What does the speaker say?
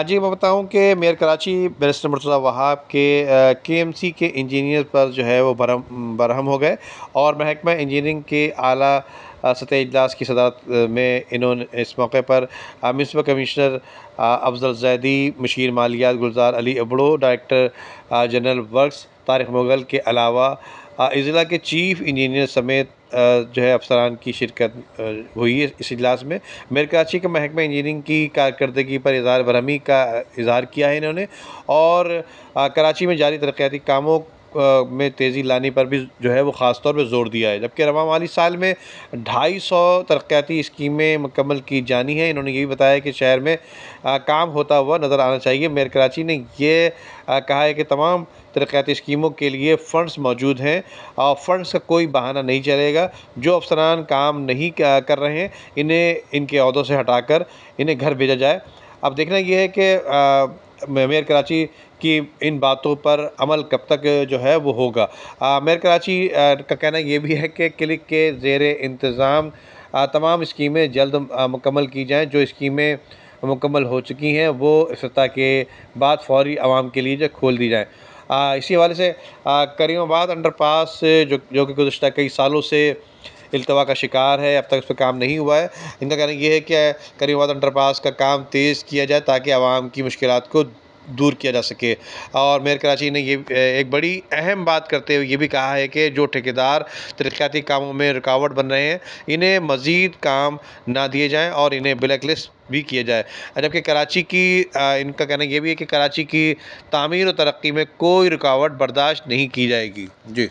جی میں بتاؤں کہ میئر کراچی بیرسٹر مرتضیٰ وہاب کے کے ایم سی کے انجینئر پر جو ہے وہ برہم ہو گئے، اور محکمہ انجینئرنگ کے اعلیٰ سطح اجلاس کی صدارت میں انہوں نے اس موقع پر میونسپل کمشنر افضل زیدی، مشیر مالیات Gulzar Ali Abro, director general works Tariq Mughal کے علاوہ اضلاع کے چیف انجینئر سمیت جو ہے افسران کی شرکت ہوئی ہے اس اجلاس میں۔ میئر کراچی کے محکمہ انجینئرنگ کی کارکردگی پر اظہار برہمی کا اظہار کیا ہے انہوں نے، اور کراچی میں جاری ترقیاتی کاموں میں تیزی لانے پر بھی جو ہے وہ خاص طور پہ زور دیا ہے، جبکہ رواں مالی سال میں 250 ترقیاتی اسکیمیں مکمل کی جانی ہیں۔ انہوں نے یہ بھی بتایا کہ شہر میں کام ہوتا ہوا نظر آنا چاہیے۔ میئر کراچی نے یہ کہا ہے کہ تمام ترقیاتی اسکیموں کے لیے فنڈز موجود ہیں، اور فنڈز کا کوئی بہانہ نہیں چلے گا۔ جو افسران کام نہیں کر رہے ہیں انہیں ان کے عہدوں سے ہٹا کر انہیں گھر بھیجا جائے۔ اب دیکھنا یہ ہے کہ میئر کراچی کی ان باتوں پر عمل کب تک جو ہے وہ ہوگا۔ میئر کراچی کا کہنا یہ بھی ہے کہ کلک کے زیر انتظام تمام اسکیمیں جلد مکمل کی جائیں۔ جو اسکیمیں مکمل ہو چکی ہیں وہ افتتاح کے بعد فوری عوام کے لیے جو کھول دی جائیں۔ اسی حوالے سے کریم آباد انڈر پاس جو کہ گزشتہ کئی سالوں سے التوا کا شکار ہے، اب تک اس پہ کام نہیں ہوا ہے۔ ان کا کہنا یہ ہے کہ کریم آباد انڈر پاس کا کام تیز کیا جائے تاکہ عوام کی مشکلات کو دور کیا جا سکے۔ اور میئر کراچی نے یہ ایک بڑی اہم بات کرتے ہوئے یہ بھی کہا ہے کہ جو ٹھیکیدار ترقیاتی کاموں میں رکاوٹ بن رہے ہیں انہیں مزید کام نہ دیے جائیں اور انہیں بلیک لسٹ بھی کیا جائے، جبکہ کراچی کی ان کا کہنا یہ بھی ہے کہ کراچی کی تعمیر و ترقی میں کوئی رکاوٹ برداشت نہیں کی جائے گی۔ جی